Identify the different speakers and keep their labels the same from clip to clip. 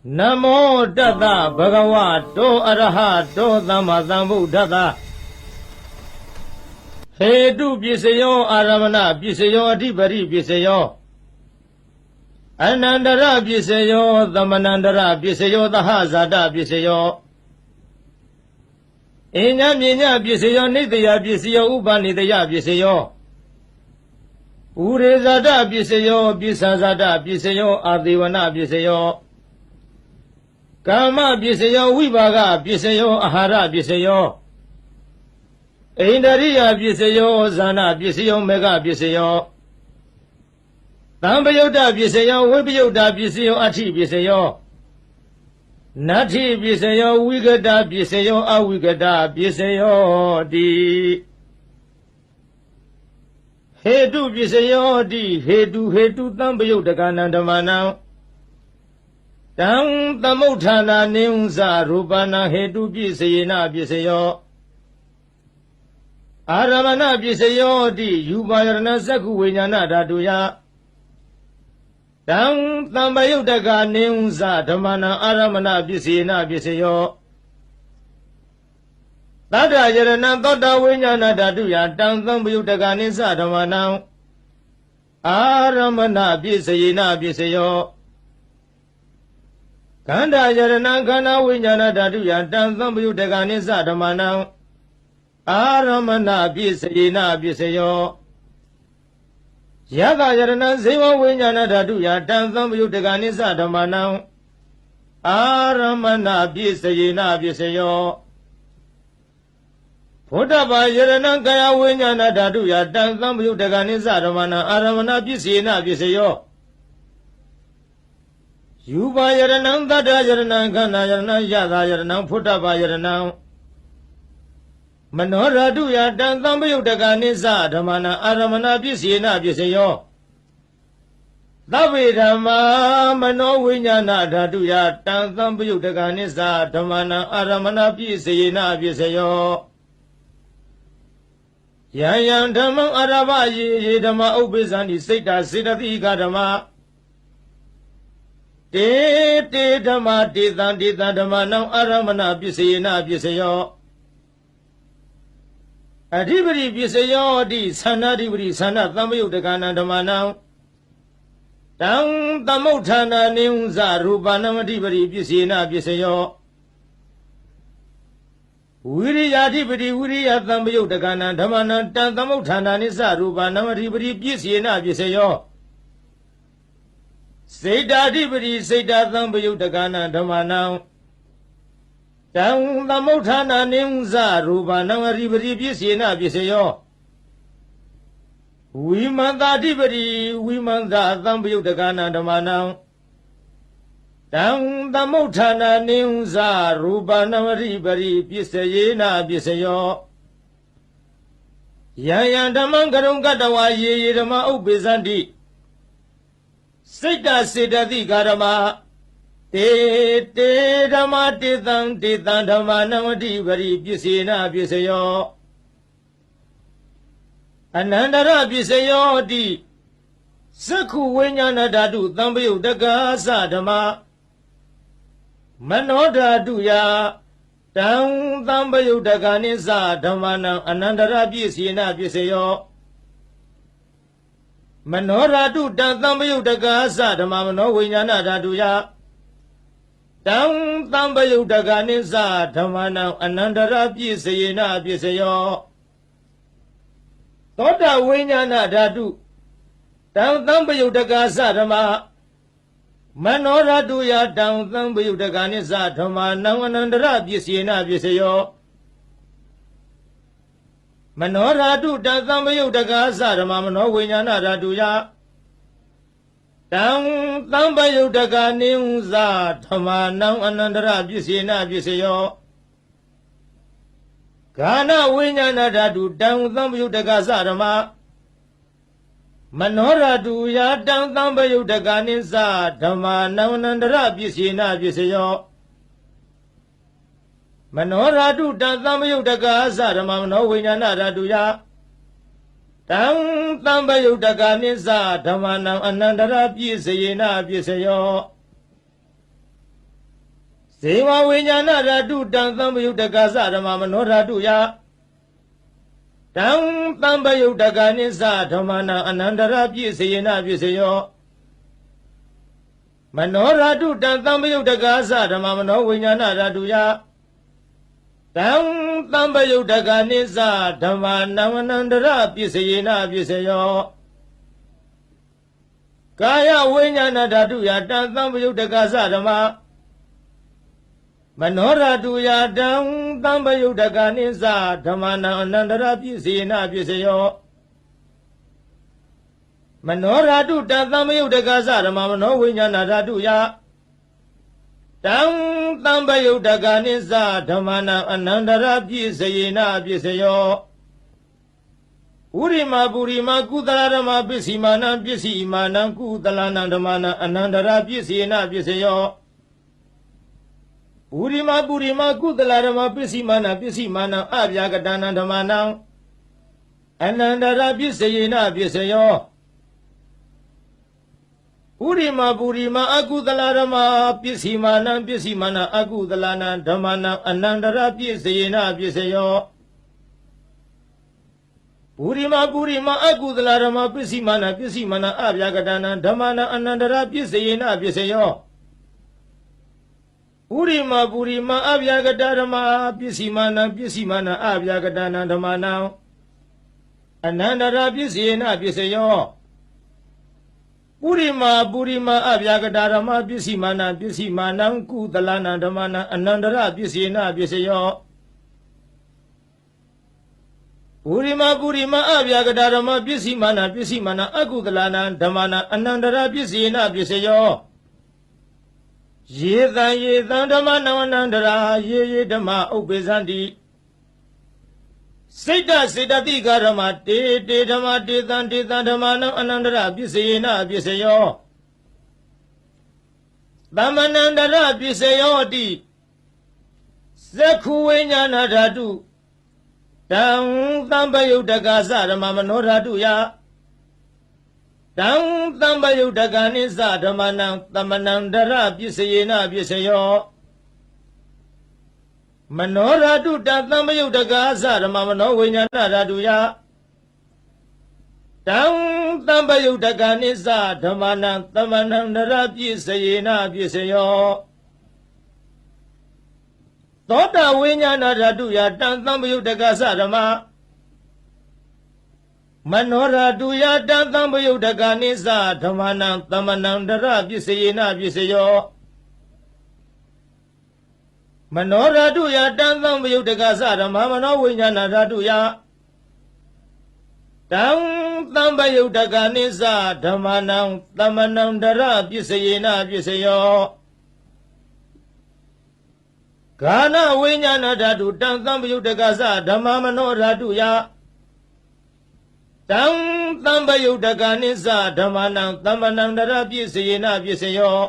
Speaker 1: Namo Tata Bhagavato Arahato Dhamma Sambuddhata Hetu Pisayo Aramana Pisayo Adhipari Pisayo Anandara Pisayo Dhammanandara Pisayo Dahazada Pisayo Inya Minya Pisayo Nidya Pisayo Upanidya Pisayo Urezada Pisayo Pisazada Pisayo Adivana Pisayo Kama Pisayo Vivaga Pisayo Ahara Pisayo Indariya Pisayo Zana Pisayo Mega Pisayo Tambayota Pisayo Vibhyota Pisayo Ati Pisayo Nati Pisayo Vigada Pisayo Avigada Pisayo Di Hetu Pisayo Di Hetu Tambayota Kanandamana Tang Tamutana Neunza Rupana Hetu Pisayena Pisayo Aramana Pisayo Di Yubayarana Saku Vinyana Datuya Tang Tambayutaka Neunza Dhamana Aramana Pisayena Pisayo Tata Yarana Tota Vinyana Datuya Tang Tambayutaka Nisa Dhamana Aramana Pisayena Pisayo Kanda Yarana Kana Vinyana Datuya Tang Tambayutaka Nisa Dhamana Aramana Pisayena Pisayo Yaga Yarana Seva Vinyana Datuya Tang Tambayutaka Nisa Dhamana Aramana Pisayena Pisayo Putaba Yarana Kaya Vinyana Datuya Tang Tambayutaka Nisa Dhamana Aramana Pisayena Pisayo Yuba Yarana Tata Yarana Kana Yarana Yaga Yarana Putaba Yarana Manora Duya Tang Tambayutaka Nisa Dhamana Aramana Pisayena Pisayo Davidama Mano Vinyana Datuya Tang Tambayutaka Nisa Dhamana Aramana Pisayena Pisayo Yayan Dhamma Araba Ye Dhamma Ubizani Sita Siddhati Dhamma Te Dhamma Titan Dhamma Nam Aramana Pisayena Pisayo Adhipari Pisayo Di Sana Adhipari Sana Tambayutaka Dhamma Nam Tang Tamutana Neunza Rupanam Adhipari Pisayena Pisayo Viriya Adhipari Viriya Tambayutaka Dhamma Nam Tang Tamutana Nisa Rupanam Adhipari Pisayena Pisayo Sita Adhipari Sita Tambayutaka Dhamma Nam Tang Tamutana Neunza Rupanam Adhipari Pisayena Pisayo Vimanta Adhipari Vimanta Tambayutaka Dhamma Nam Tang Tamutana Neunza Rupanam Adhipari Pisayena Pisayo Yayan Dhammam Karungkatawa Ye Dhamma Ubizanti Sita Siddhati Dhamma Te Dhamma Titan Dhamma Nam Adhipari Pisayena Pisayo Anandara Pisayo Di Saku Vinyana Datu Tambayutaka Dhamma Manoda Duya Tang Tambayutaka Nisa Dhamma Nam Anandara Pisayena Pisayo Manora Du Tang Tambayutaka Dhamma Mano Vinyana Datuya Tang Tambayutaka Nisa Dhamma Nam Anandara Pisayena Pisayo Tota Vinyana Datu Tang Tambayutaka Dhamma Manora Duya Tang Tambayutaka Nisa Dhamma Nam Anandara Pisayena Pisayo Manora Du Tang Tambayutaka Dhamma Mano Vinyana Datuya Tang Tambayutaka Neunza Dhamma Nam Anandara Pisayena Pisayo Kana Vinyana Datu Tang Tambayutaka Dhamma Manora Duya Tang Tambayutaka Nisa Dhamma Nam Anandara Pisayena Pisayo Manora Du Tang Tambayutaka Dhamma Mano Vinyana Datuya Tang Tambayutaka Nisa Dhamma Nam Anandara Pisayena Pisayo ဇေဝဝိညာဏဓာတုတံသံပယုတကသဓမ္မမနောဓာတုယတံသံပယုတကနိစ္စဓမ္မနာအနန္တရာပြည့်စေယနာပြည့်စေယောမနောဓာတုတံသံပယုတကသဓမ္မမနောဝိညာဏဓာတုယတံသံပယုတကနိစ္စဓမ္မနာအနန္တရာပြည့်စေယနာပြည့်စေယောကာယဝိညာဏဓာတုယတံသံပယုတကသဓမ္မမနောဓာတုယတံသံပယုတကနိစ္စဓမ္မနာအနန္တရာပြည့်စေယနာပြည့်စေယောမနောဓာတုတံသံပယုတကသဓမ္မမနောဝိညာဏဓာတုယတံသံပယုတကနိစ္စဓမ္မနာအနန္တရာပြည့်စေယနာပြည့်စေယောဥရိမပုရိမကုသလဓမ္မပစ္စည်းမာနံပစ္စည်းမာနံကုသလနံဓမ္မနာအနန္တရာပြည့်စေယနာပြည့်စေယောပုရိမပုရိမကုသလဓမ္မပစ္စည်းမာနံပစ္စည်းမာနံအဗျာကတနံဓမ္မနာအနန္တရာပြည့်စေယနာပြည့်စေယောဥရိမပုရိမအကုသလဓမ္မပစ္စည်းမာနံပစ္စည်းမာနံအကုသလနံဓမ္မနာအနန္တရာပြည့်စေယနာပြည့်စေယောပုရိမပုရိမအကုသလဓမ္မပစ္စည်းမာနံပစ္စည်းမာနံအဗျာကတနံဓမ္မနာအနန္တရာပြည့်စေယနာပြည့်စေယောဥရိမပုရိမအဗျာကတဓမ္မပစ္စည်းမာနံပစ္စည်းမာနံအဗျာကတနံဓမ္မနာအနန္တရာပြည့်စေယနာပြည့်စေယောပုရိမပုရိမအဗျာကတဓမ္မပစ္စည်းမာနံပစ္စည်းမာနံကုသလနံဓမ္မနာအနန္တရာပြည့်စေယနာပြည့်စေယောပုရိမပုရိမအဗျာကတဓမ္မပစ္စည်းမာနံပစ္စည်းမာနံအကုသလနံဓမ္မနာအနန္တရာပြည့်စေယနာပြည့်စေယောယေသံဓမ္မနဝနန္တရာယေဓမ္မဥပ္ပေဇန္တိစိတ်တစေတတိကဓမ္မတေဓမ္မတေသံဓမ္မနံအနန္တရာပြည့်စေယနာပြည့်စေယောသမ္မနန္တရာပြည့်စေယောတိသက္ခုဝိညာဏဓာတုတံသံပယုတကသဓမ္မမနောဓာတုယတံသံပယုတကနိစ္စဓမ္မနံသမနန္တရာပြည့်စေယနာပြည့်စေယောမနောဓာတုတံသံပယုတကသဓမ္မမနောဝိညာဏဓာတုယတံသံပယုတကနိစ္စဓမ္မနံသမနန္တရာပြည့်စေယနာပြည့်စေယောသောတဝိညာဏဓာတုယတံသံပယုတကသဓမ္မမနောဓာတုယတံသံပယုတကနိစ္စဓမ္မနံသမနန္တရာပြည့်စေယနာပြည့်စေယောမနောဓာတုယတံသံပယုတကသဓမ္မမနောဝိညာဏဓာတုယတံသံပယုတကနိစ္စဓမ္မနံသမနန္တရာပြည့်စေယနာပြည့်စေယောဂာနဝိညာဏဓာတုတံသံပယုတကသဓမ္မမနောဓာတုယတံသံပယုတကနိစ္စဓမ္မနံသမနန္တရာပြည့်စေယနာပြည့်စေယော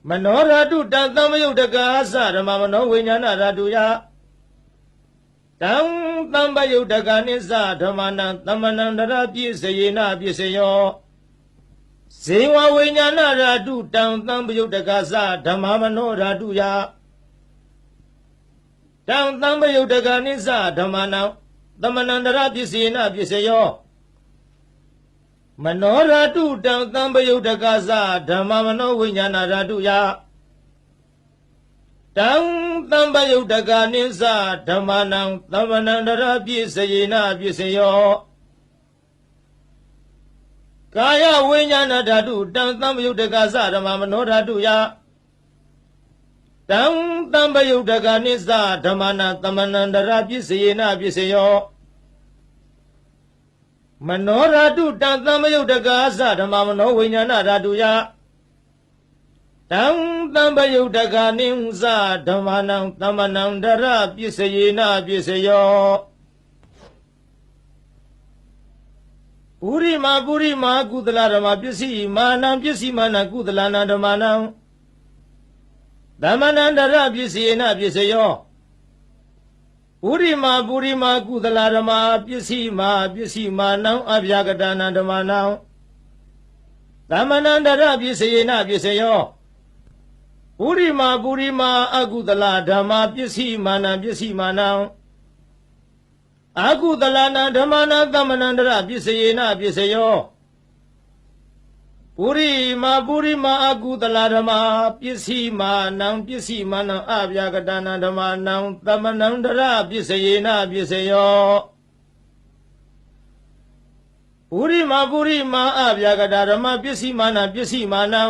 Speaker 1: မနောဓာတုတံသံပယုတကသဓမ္မမနောဝိညာဏဓာတုယတံသံပယုတကနိစ္စဓမ္မနံသမနန္တရာပြည့်စေယနာပြည့်စေယောဇေဝဝိညာဏဓာတုတံသံပယုတကသဓမ္မမနောဓာတုယတံသံပယုတကနိစ္စဓမ္မနံသမနန္တရာပြည့်စေယနာပြည့်စေယောမနောဓာတုတံသံပယုတကသဓမ္မမနောဝိညာဏဓာတုယတံသံပယုတကနိစ္စဓမ္မနံသမနန္တရာပြည့်စေယနာပြည့်စေယောကာယဝိညာဏဓာတုတံသံပယုတကသဓမ္မမနောဓာတုယတံသံပယုတကနိစ္စဓမ္မနံသမနန္တရာပြည့်စေယနာပြည့်စေယောမနောဓာတုတံသံပယုတကသဓမ္မမနောဝိညာဏဓာတုယတံသံပယုတကနိစ္စဓမ္မနံသမနန္တရာပြည့်စေယနာပြည့်စေယောပုရိမပုရိမကုသလဓမ္မပစ္စည်းမာနံပစ္စည်းမာနံကုသလနံဓမ္မနံသမနန္တရာပြည့်စေယနာပြည့်စေယောပုရိမပုရိမကုသလဓမ္မပစ္စည်းမာနံအဗျာကတနံဓမ္မနံသမနန္တရာပြည့်စေယနာပြည့်စေယော ပုရိမာအကုသလဓမ္မပစ္စည်းမာနံပစ္စည်းမာနံအကုသလနာဓမ္မနာသမ္မနန္တရပစ္စယေနပစ္စယောပုရိမာအကုသလဓမ္မပစ္စည်းမာနံပစ္စည်းမာနံအဗျာကတနာဓမ္မနံသမ္မနန္တရပစ္စယေနပစ္စယောပုရိမာအဗျာကတဓမ္မပစ္စည်းမာနံပစ္စည်းမာနံ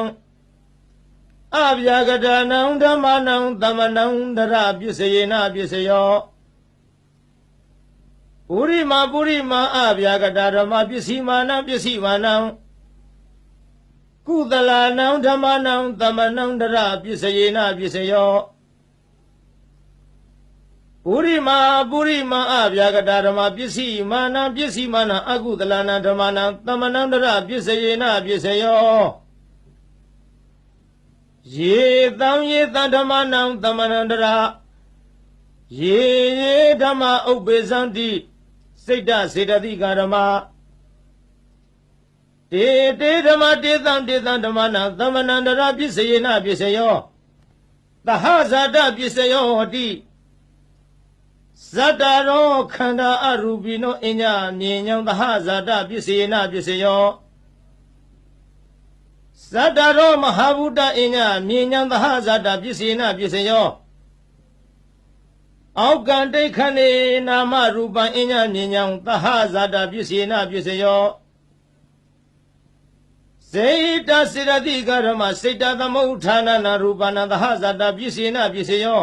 Speaker 1: အဗျာကတနံဓမ္မနံသမ္မနန္တရပစ္စယေနပစ္စယောပုရိမာအဗျာကတဓမ္မပစ္စည်းမာနံပစ္စည်းမာနံကုသလနံဓမ္မနံသမ္မနန္တရပစ္စယေနပစ္စယောပုရိမာအဗျာကတဓမ္မပစ္စည်းမာနံပစ္စည်းမာနံအကုသလနံဓမ္မနံသမ္မနန္တရပစ္စယေနပစ္စယောယေတံဓမ္မနံသမ္မနန္တရယေဓမ္မဥပ္ပေသံတိစိတ်တစေတသိကာဓမ္မတေဓမ္မတေသံဓမ္မနံသမ္မနန္တရပစ္စယေနပစ္စယောသဟဇာတပစ္စယောဟတိဇတ္တရောခန္ဓာအရူပိနောအညမြင်ညံသဟဇာတပစ္စယေနပစ္စယောဇတ္တရောမဟာဗုဒ္ဓအညမြင်ညံသဟဇာတပစ္စယေနပစ္စယောအောက်ကံတိခဏေနာမရူပံအညမြင်ညံသဟဇာတပစ္စယေနပစ္စယောစေတစေရတိကဓမ္မစေတသမုဋ္ဌာနနာရူပနာသဟဇာတပစ္စယေနပစ္စယော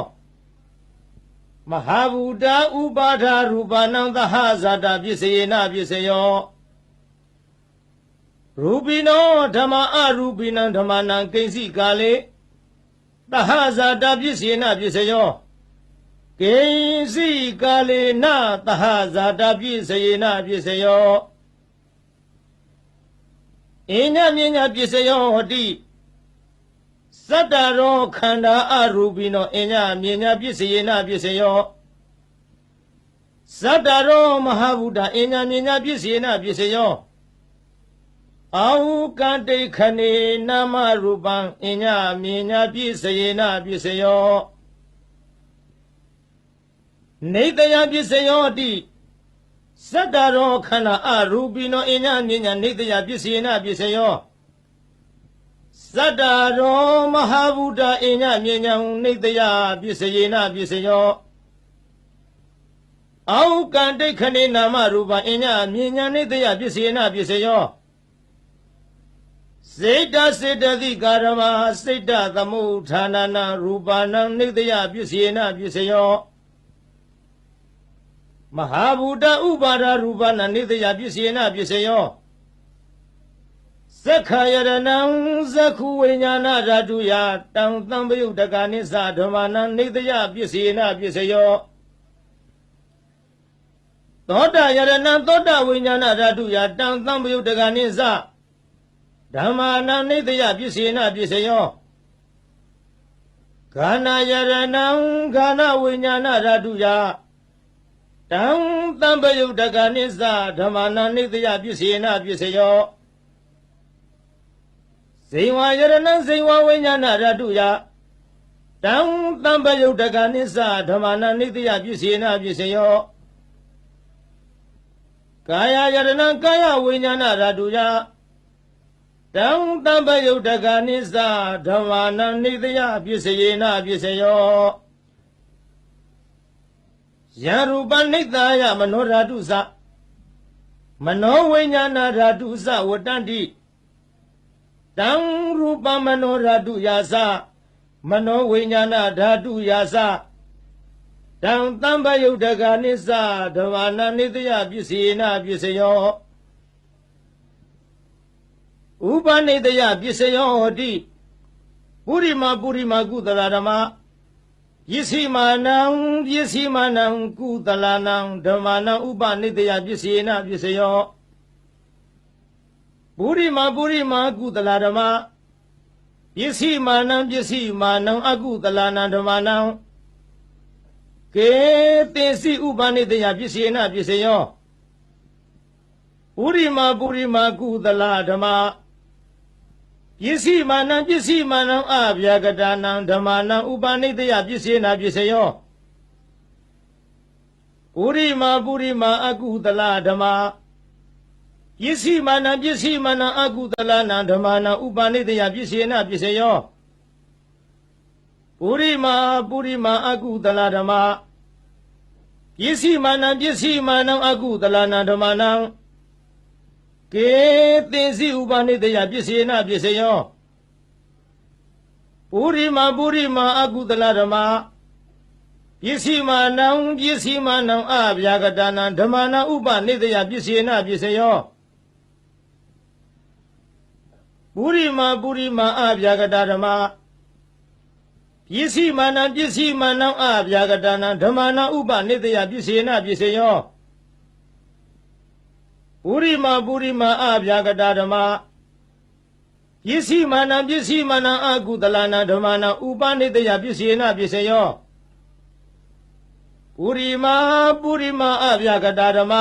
Speaker 1: မဟာဗုဒ္ဓဥပါဒရူပနံသဟဇာတပစ္စယေနပစ္စယောရူပိနောဓမ္မအရူပိနံဓမ္မနံကိဉ္စိကာလေသဟဇာတပစ္စယေနပစ္စယောကိဉ္စိကာလေနသဟဇာတပစ္စယေနပစ္စယောအညမြညာပစ္စယောဟတိဇတ္တရောခန္ဓာအရူပိနောအညမြညာပစ္စယေနပစ္စယောဇတ္တရောမဟာဗုဒ္ဓအညမြညာပစ္စယေနပစ္စယောအာဟုကံတိခဏေနာမရူပံအညမြညာပစ္စယေနပစ္စယောနေတယပစ္စယောတိဇတ္တရောခန္ဓာအရူပိနောအညမြညာနေတယပစ္စယေနပစ္စယောဇတ္တရောမဟာဗုဒ္ဓအညမြညာနေတယပစ္စယေနပစ္စယောအာဟုကံတိခဏေနာမရူပံအညမြညာနေတယပစ္စယေနပစ္စယောစေတစေတသိကာဓမ္မစိတ်တသမုဋ္ဌာနနာရူပနံနေတယပစ္စယေနပစ္စယောမဟာဗုဒ္ဓဥပါဒရူပနံနေတယပစ္စယေနပစ္စယောသက္ခယရဏံသက္ခုဝိညာဏဓာတုယတံသံပယုတ်တကနိသဓမ္မနံနေတယပစ္စယေနပစ္စယောသောတယရဏံသောတဝိညာဏဓာတုယတံသံပယုတ်တကနိသဓမ္မာနံနေတယပစ္စယေနပစ္စယောဂာနာယရဏံဂာနဝိညာဏဓာတုယတံသံပယုတ်တကနိသဓမ္မာနံနေတယပစ္စယေနပစ္စယောဇိဝယရဏံဇိဝဝိညာဏဓာတုယတံသံပယုတ်တကနိသဓမ္မာနံနေတယပစ္စယေနပစ္စယောကာယယရဏံကာယဝိညာဏဓာတုယတံသံပယုတ်တကနိသဓမ္မာနံနေတယပစ္စယေနပစ္စယောယရူပနိတယမနောဓာတုသမနောဝိညာဏဓာတုသဝတ္တန္တိတံရူပမနောဓာတုယာသမနောဝိညာဏဓာတုယာသတံသံပယုတ်တကနိသဓမ္မာနံနေတယပစ္စယေနပစ္စယောဥပနိတယပစ္စယောဟတိပုရိမာကုသလဓမ္မပစ္စည်းမာနံကုသလနံဓမ္မာနံဥပနိတယပစ္စယေနပစ္စယောပုရိမာကုသလဓမ္မပစ္စည်းမာနံအကုသလနံဓမ္မာနံကေတေစီဥပနိတယပစ္စယေနပစ္စယောပုရိမာကုသလဓမ္မပ စ္စည်းမာနံပစ္စည်းမာနံအဗျာကတာနံဓမ္မနံဥပနိတယပစ္စေနာပစ္စယောပုရိမာပုရိမာအကုသလဓမ္မပစ္စည်းမာနံပစ္စည်းမာနံအကုသလနံဓမ္မနံဥပနိတယပစ္စေနာပစ္စယောပုရိမာပုရိမာအကုသလဓမ္မပစ္စည်းမာနံပစ္စည်းမာနံအကုသလနံဓမ္မနံကေသင်္စီဥပနိတယပစ္စေနာပစ္စယောပုရိမာပုရိမာအကုသလဓမ္မပစ္စည်းမာနံပစ္စည်းမာနံအဗျာကတာနံဓမ္မနံဥပနိတယပစ္စေနာပစ္စယောပုရိမာပုရိမာအဗျာကတာဓမ္မပစ္စည်းမာနံပစ္စည်းမာနံအဗျာကတာနံဓမ္မနံဥပနိတယပစ္စေနာပစ္စယောပုရိမာပုရိမာအဗျာကတာဓမ္မပစ္စည်းမာနံပစ္စည်းမာနံအကုသလနံဓမ္မနံဥပနိတယပစ္စေနာပစ္စယောပုရိမာပုရိမာအဗျာကတာဓမ္မ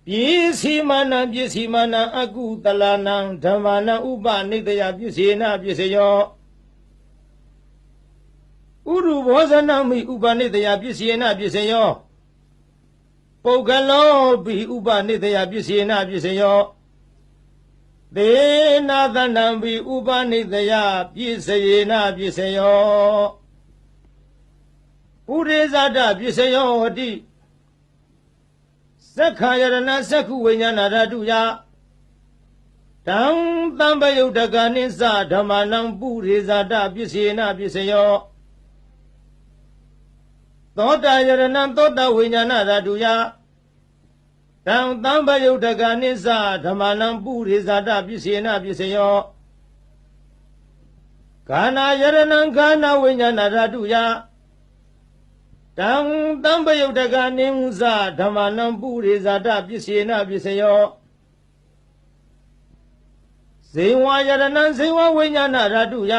Speaker 1: ပစ္စည်းမာနံပစ္စည်းမာနံအကုသလနံဓမ္မနံဥပနိတယပစ္စေနာပစ္စယောဥရုဘောဇနမိဥပနိတယပစ္စေနာပစ္စယောပုဂ္ဂလောပိဥပနိတယပစ္စေနာပစ္စယောသေနာသနံပိဥပနိတယပစ္စယေနာပစ္စယောပုရိဇာတပစ္စယောဟတိသက္ခာယရဏသက္ခုဝိညာဏဓာတုယတံသံပယုတ်တကနိစ္စဓမ္မနံပုရိဇာတပစ္စေနာပစ္စယောသောတာယရဏသောတာဝိညာဏဓာတုယတံသံပယုတ်တကနိစ္စဓမ္မနံပုရိဇာတပစ္စေနာပစ္စယောကာနာယရဏကာနာဝိညာဏဓာတုယတံသံပယုတ်တကနိစ္စဓမ္မနံပုရိဇာတပစ္စေနာပစ္စယောဇေဝယရဏဇေဝဝိညာဏဓာတုယ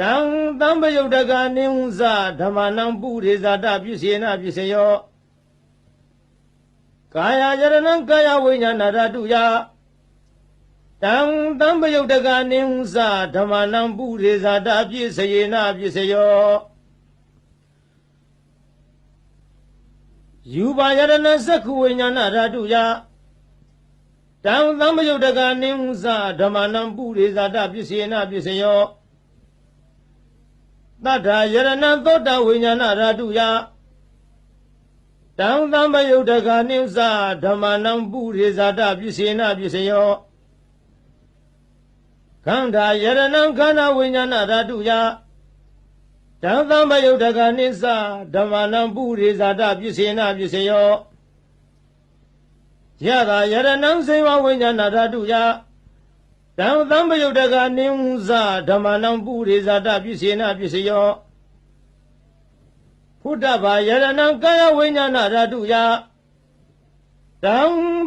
Speaker 1: တံသံပယုတ်တကနိစ္စဓမ္မနံပုရိဇာတပစ္စေနာပစ္စယောကာယယရဏကာယဝိညာဏဓာတုယတံသံပယုတ်တကနိစ္စဓမ္မနံပုရိဇာတပစ္စေနာပစ္စယောယူပါယရဏသက္ခုဝိညာဏဓာတုယတံသံပယုတ်တကနိစ္စဓမ္မနံပုရိဇာတပစ္စေနာပစ္စယောသတ္ထာယရဏသောတာဝိညာဏဓာတုယတံသံပယုတ်တကနိစ္စဓမ္မနံပုရိဇာတပစ္စေနာပစ္စယောခန္ဓာယရဏခန္ဓာဝိညာဏဓာတုယတံသံပယုတ်တကနိစ္စဓမ္မနံပုရိဇာတပစ္စေနာပစ္စယောယတာယရဏစေဝဝိညာဏဓာတုယတံသံပယုတ်တကနိစ္စဓမ္မနံပုရိဇာတပစ္စေနာပစ္စယောဖုတ္တဗာယရဏကာယဝိညာဏဓာတုယတံ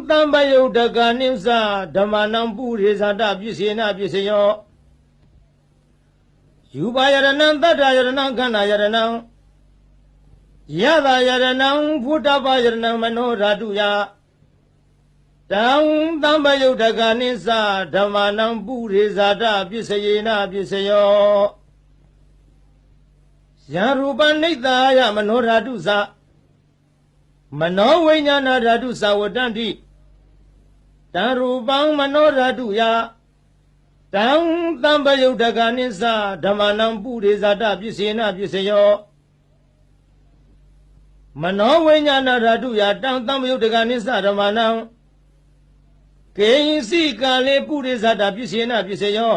Speaker 1: သံပယုတ်တကနိစ္စဓမ္မနံပုရိဇာတပစ္စေနာပစ္စယောယူပါယရဏသတ္တယရဏခန္ဓာယရဏယတာယရဏဖုတ္တဗာယရဏမနောဓာတုယတံသံပယုတ်တကနိစ္စဓမ္မနံပုရိဇာတပစ္စေနာပစ္စယောယံရူပနိတ္တာယမနောဓာတုသမနောဝိညာဏဓာတုသဝတ္တန္တိတံရူပံမနောဓာတုယတံသံပယုတ်တကနိစ္စဓမ္မနံပုရိဇာတပစ္စေနာပစ္စယောမနောဝိညာဏဓာတုယတံသံပယုတ်တကနိစ္စဓမ္မနံကေယင်စီကာလေပုရိဇာတပစ္စေနာပစ္စယော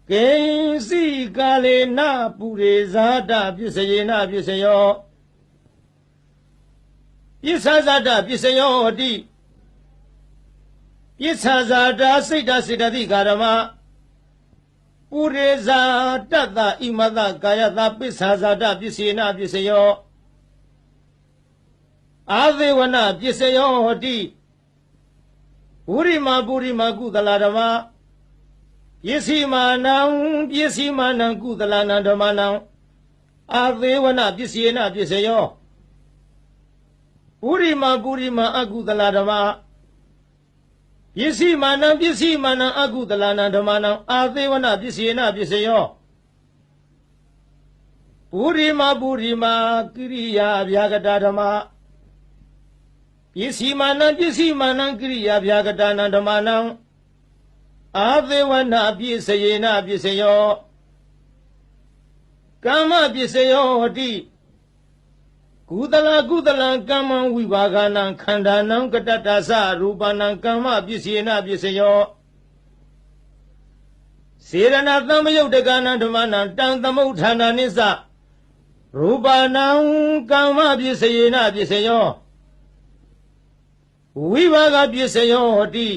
Speaker 1: ကေယင်စီကာလေနပုရိဇာတပစ္စေနာပစ္စယောပစ္ဆဇာတပစ္စယောဟတိပစ္ဆဇာတစိတ်တစေတသိကာရမပုရိဇာတတ္တဣမတကာယတပစ္ဆဇာတပစ္စေနာပစ္စယောအာသေဝနပစ္စယောဟတိပုရိမာပုရိမာကုသလဓမ္မပစ္စည်းမာနံပစ္စည်းမာနံကုသလနံဓမ္မနံအာသေဝနပစ္စေနာပစ္စယောပုရိမာပုရိမာအကုသလဓမ္မ ပစ္စည်းမာနံပစ္စည်းမာနံအကုသလနာဓမ္မနံအာသေဝနာပစ္စေနပစ္စယောပုရိမာကိရိယာဗျာကတာဓမ္မပစ္စည်းမာနံပစ္စည်းမာနံကိရိယာဗျာကတာနံဓမ္မနံအာသေဝနာပစ္စေနပစ္စယောကမ္မပစ္စယောဟတိကုသလကမ္မဝိဘာဂနံခန္ဓာနံကတတ္တသရူပနံကမ္မပစ္စေနပစ္စယောစေရဏသမ္ပယုတ်တကနံဓမ္မနံတံသမုဋ္ဌာနာနိစ္စရူပနံကမ္မပစ္စေနပစ္စယောဝိဘာဂပစ္စယောဟတိ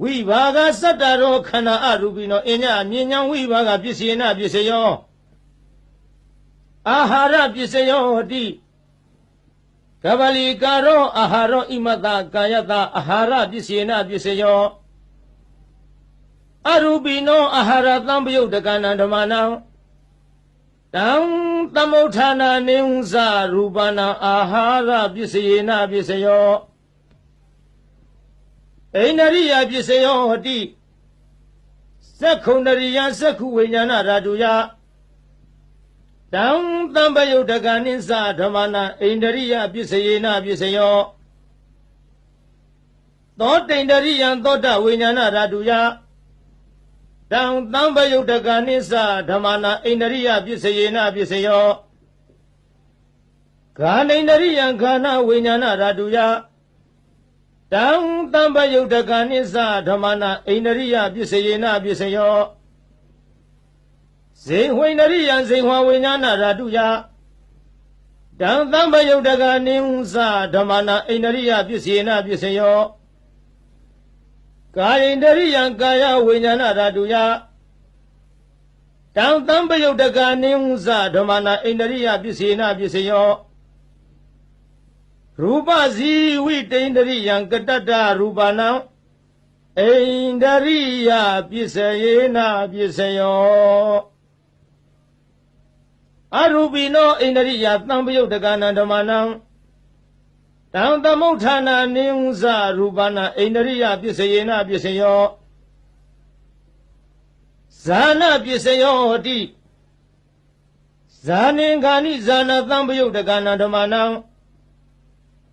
Speaker 1: ဝိဘာဂစတ္တရောခန္ဓာအရူပိနောအညမြဉ္ဇံဝိဘာဂပစ္စေနပစ္စယောအာဟာရပစ္စယောဟတိကဗလိကာရောအာဟာရောဣမတကာယတအာဟာရပစ္စေနပစ္စယောအရူပိနောအာဟာရသံပယုတ်တကနံဓမ္မနံတံသမုဋ္ဌာနာနိဝဇရူပနံအာဟာရပစ္စေနပစ္စယောအိန္ဒရိယပစ္စယောဟတိသက္ခုန္ဒရိယသက္ခုဝိညာဏဓာတုယတံသံပယုတ်တကနိစ္စဓမ္မနံအိန္ဒရိယပစ္စေနပစ္စယောသောတိန္ဒရိယသောတဝိညာဏဓာတုယတံသံပယုတ်တကနိစ္စဓမ္မနံအိန္ဒရိယပစ္စေနပစ္စယောဂာနိန္ဒရိယခန္ဓာဝိညာဏဓာတုယတံသံပယုတ်တကနိစ္စဓမ္မနံအိန္ဒရိယပစ္စေနပစ္စယောဇေဝိန္ဒရိယဇေဝဝိညာဏဓာတုယတံသံပယုတ်တကနိစ္စဓမ္မနံအိန္ဒရိယပစ္စေနပစ္စယောကာယိန္ဒရိယကာယဝိညာဏဓာတုယတံသံပယုတ်တကနိစ္စဓမ္မနံအိန္ဒရိယပစ္စေနပစ္စယောရူပဇီဝိတိန္ဒရိယကတတ္တရူပနံအိန္ဒရိယပစ္စေနပစ္စယောအရူပိနောအိန္ဒရိယသံပယုတ်တကနံဓမ္မနံတံသမုဋ္ဌာနာနိဝဇရူပနံအိန္ဒရိယပစ္စေနပစ္စယောဇာနပစ္စယောဟတိဇာနိဂာနိဇာနသံပယုတ်တကနံဓမ္မနံ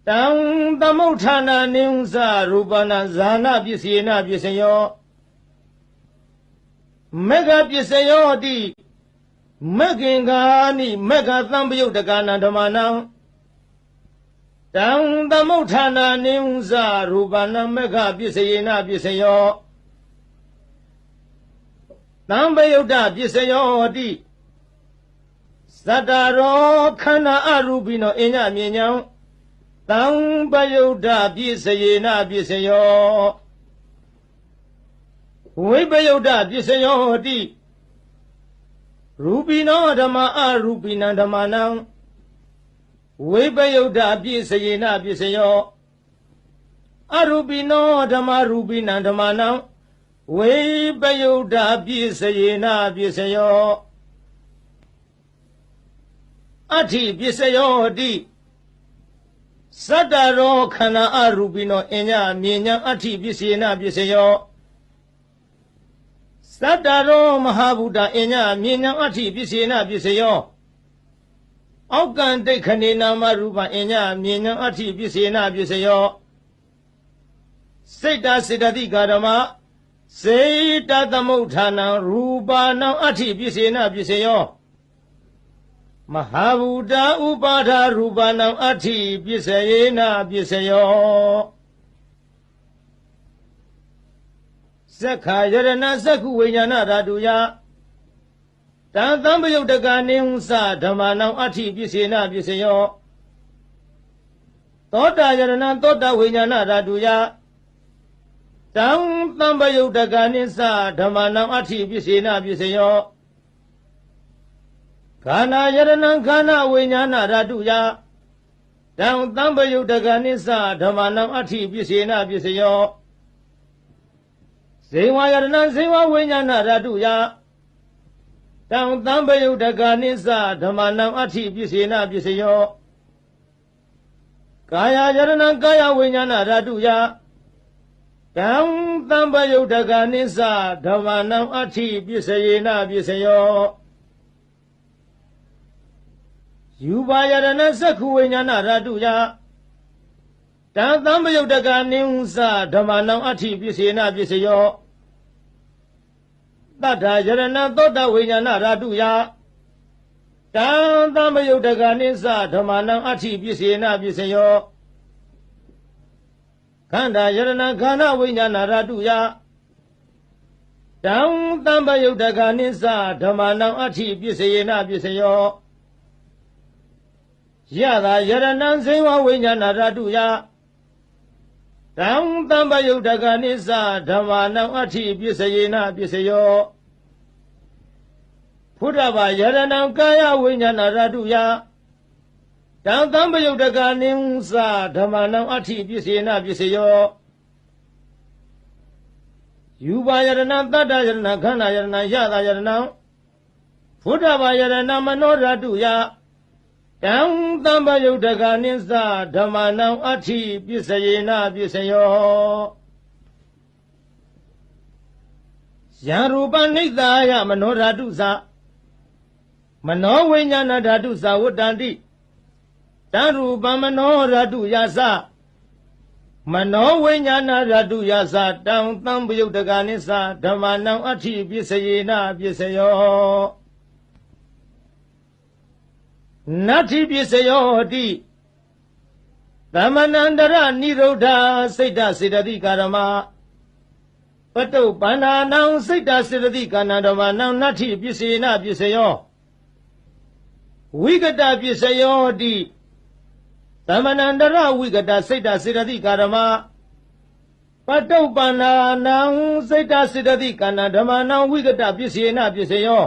Speaker 1: တံသမုဋ္ဌာနာနိဝဇရူပနံဇာနပစ္စေနပစ္စယောမေဃပစ္စယောဟတိမေဃင်္ဂာနိမေဃသံပယုတ်တကနံဓမ္မနံတံသမုဋ္ဌာနာနိဝဇရူပနံမေဃပစ္စေနပစ္စယောသံပယုတ်တပစ္စယောဟတိသတ္တရောခန္ဓာအရူပိနောအညမြဉ္ဇံသံပယုတ်တပစ္စေနပစ္စယောဝိပယုတ်တပစ္စယောဟတိရူပိနောဓမ္မအရူပိနံဓမ္မနံဝိပယုတ်တပစ္စေနပစ္စယောအရူပိနောဓမ္မရူပိနံဓမ္မနံဝိပယုတ်တပစ္စေနပစ္စယောအဋ္ဌိပစ္စယောဟတိသတ္တရောခန္ဓာအရူပိနောအညမြဉ္ဇံအဋ္ဌိပစ္စေနပစ္စယောသတ္တရောမဟာဗုဒ္ဓအညမြဉ္ဇံအဋ္ဌိပစ္စေနပစ္စယောအောက်ကံတိခဏေနာမရူပအညမြဉ္ဇံအဋ္ဌိပစ္စေနပစ္စယောစိတ်တစေတသိကာဓမ္မစေတသမုဋ္ဌာနံရူပနံအဋ္ဌိပစ္စေနပစ္စယောမဟာဗုဒ္ဓဥပါဒရူပနံအဋ္ဌိပစ္စေနပစ္စယောသက္ခာယရဏသက္ခုဝိညာဏဓာတုယတံသံပယုတ်တကနိဝဇဓမ္မနံအဋ္ဌိပစ္စေနပစ္စယောသောတာယရဏသောတာဝိညာဏဓာတုယတံသံပယုတ်တကနိစ္စဓမ္မနံအဋ္ဌိပစ္စေနပစ္စယောခန္ဓာယရဏခန္ဓာဝိညာဏဓာတုယတံသံပယုတ်တကနိစ္စဓမ္မနံအဋ္ဌိပစ္စေနပစ္စယောဇေဝယရဏဇေဝဝိညာဏဓာတုယတံသံပယုတ်တကနိစ္စဓမ္မနံအဋ္ဌိပစ္စေနပစ္စယောကာယယရဏကာယဝိညာဏဓာတုယတ တံသံပယုတ်တကနိစ္စဓမ္မနံအဋ္ဌိပစ္စယေနပစ္စယောယူပါယရဏသက္ခုဝိညာဏဓာတုယတံသံပယုတ်တကနိစ္စဓမ္မနံအဋ္ဌိပစ္စယေနပစ္စယောတတ္ထာယရဏသောတဝိညာဏဓာတုယတံသံပယုတ်တကနိစ္စဓမ္မနံအဋ္ဌိပစ္စယေနပစ္စယောခန္ဓာယရဏခန္ဓာဝိညာဏဓာတုယတံသံပယုတ်တကနိစ္စဓမ္မနံအဋ္ဌိပစ္စယေနပစ္စယောယတာယရဏဇိဝဝိညာဏဓာတုယတံသံပယုတ်တကနိစ္စဓမ္မနံအဋ္ဌိပစ္စယေနပစ္စယောဖုဒ္ဓဘာယရဏကာယဝိညာဏဓာတုယတံသံပယုတ်တကနိစ္စဓမ္မနံအဋ္ဌိပစ္စယေနပစ္စယောယူပါယရဏတတ္တယရဏခန္ဓာယရဏယတာယရဏဖုဒ္ဓဘာယရဏမနောဓာတုယတံသံပယုတ်တကနိစ္စဓမ္မနံအဋ္ဌိပစ္စယေနပစ္စယောယံရူပနိစ္စယမနောဓာတုသမနောဝိညာဏဓာတုသဝတ္တန္တိတံရူပမနောဓာတုယသမနောဝိညာဏဓာတုယသတံသံပယုတ်တကနိစ္စဓမ္မနံအဋ္ဌိပစ္စယေနပစ္စယောနတ္ထိပစ္စယောတိသမဏန္တရနိရုဒ္ဓစိတ်တစေတသိကာရမပတုပန္နာနံစိတ်တစေတသိကာဏဓမ္မနံနတ္ထိပစ္စယေနပစ္စယောဝိကတပစ္စယောတိသမဏန္တရဝိကတစိတ်တစေတသိကာရမပတုပန္နာနံစိတ်တစေတသိကာဏဓမ္မနံဝိကတပစ္စယေနပစ္စယော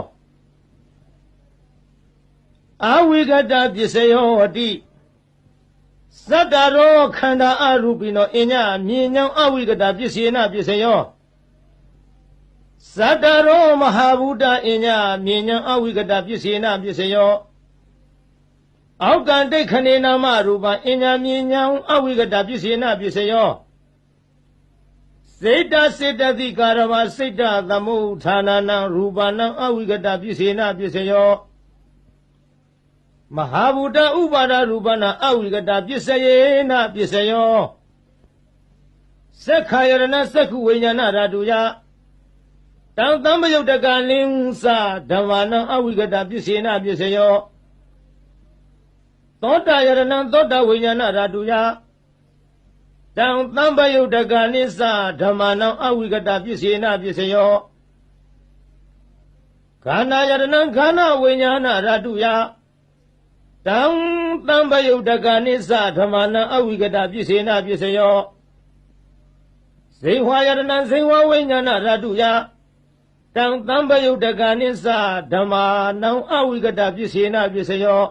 Speaker 1: အဝိကတပစ္စယောတိသတ္တရောခန္ဓာအရူပိနောအညမြင်ညောင်းအဝိကတပစ္စယေနပစ္စယောသတ္တရောမဟာဗုဒ္ဓအညမြင်ညောင်းအဝိကတပစ္စယေနပစ္စယောအောက်ကံတိခဏေနာမရူပအညမြင်ညောင်းအဝိကတပစ္စယေနပစ္စယောစေတစေတသိကာရမစိတ်တသမုဋ္ဌာနနံရူပနံအဝိကတပစ္စယေနပစ္စယောမဟာဗုဒ္ဓဥပါဒရူပနာအဝိကတပစ္စယေနပစ္စယောသက္ခာယရဏသက္ခုဝိညာဏဓာတုယတံသံပယုတ်တကနိစ္စဓမ္မနံအဝိကတပစ္စယေနပစ္စယောသောတာယရဏသောတာဝိညာဏဓာတုယတံသံပယုတ်တကနိစ္စဓမ္မနံအဝိကတပစ္စယေနပစ္စယောခန္ဓာယရဏခန္ဓာဝိညာဏဓာတုယတံသံပယုတ်တကနိစ္စဓမ္မနံအဝိကတပစ္စေနပစ္စယောဇိဝယရဏဇိဝဝိညာဏဓာတုယတံသံပယုတ်တကနိစ္စဓမ္မနံအဝိကတပစ္စေနပစ္စယော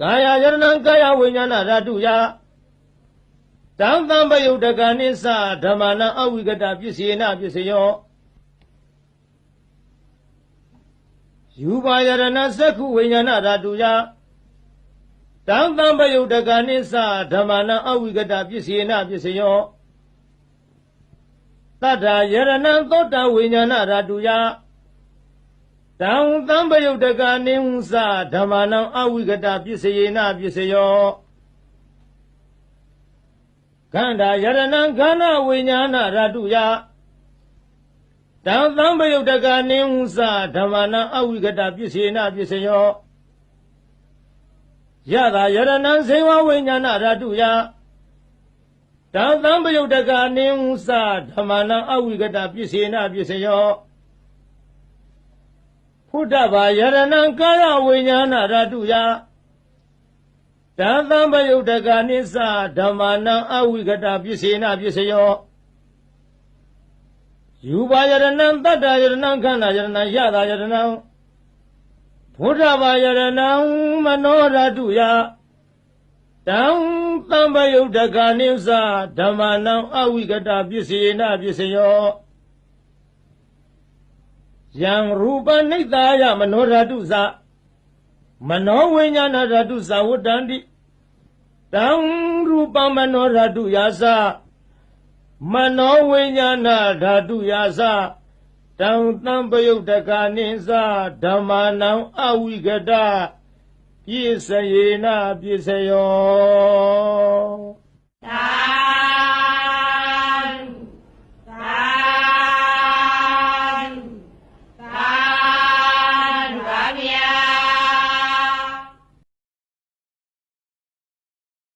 Speaker 1: ကာယယရဏကာယဝိညာဏဓာတုယတံသံပယုတ်တကနိစ္စဓမ္မနံအဝိကတပစ္စေနပစ္စယောယူပါယရဏသက္ခုဝိညာဏဓာတုယတံသံပယုတ်တကနိစ္စဓမ္မနံအဝိကတပစ္စေနပစ္စယောတတ္ထာယရဏသောတဝိညာဏဓာတုယတံသံပယုတ်တကနိစ္စဓမ္မနံအဝိကတပစ္စယေနပစ္စယောခန္ဓာယရဏခန္ဓာဝိညာဏဓာတုယတံသံပယုတ်တကနိစ္စဓမ္မနံအဝိကတပစ္စေနပစ္စယောယတာယရဏဇိဝဝိညာဏဓာတုယတံသံပယုတ်တကနိစ္စဓမ္မနံအဝိကတပစ္စေနပစ္စယောဖုဒ္ဓဘာယရဏကာယဝိညာဏဓာတုယတံသံပယုတ်တကနိစ္စဓမ္မနံအဝိကတပစ္စေနပစ္စယောယူပါယရဏတတ္တယရဏခန္ဓာယရဏယတာယရဏဖုဒ္ဓဘာယရဏမနောဓာတုယတံသံပယုတ်တကနိစ္စဓမ္မနံအဝိကတပစ္စေနပစ္စယောယံရူပနိစ္စယမနောဓာတုသမနောဝိညာဏဓာတုသဝတ္တန္တိတံရူပမနောဓာတုယသ မနောဝိညာဏဓာတုယာစတံသံပယုတ်တကာနိသဓမ္မာနံအဝိကတပြည့်စယေနပြည့်စယော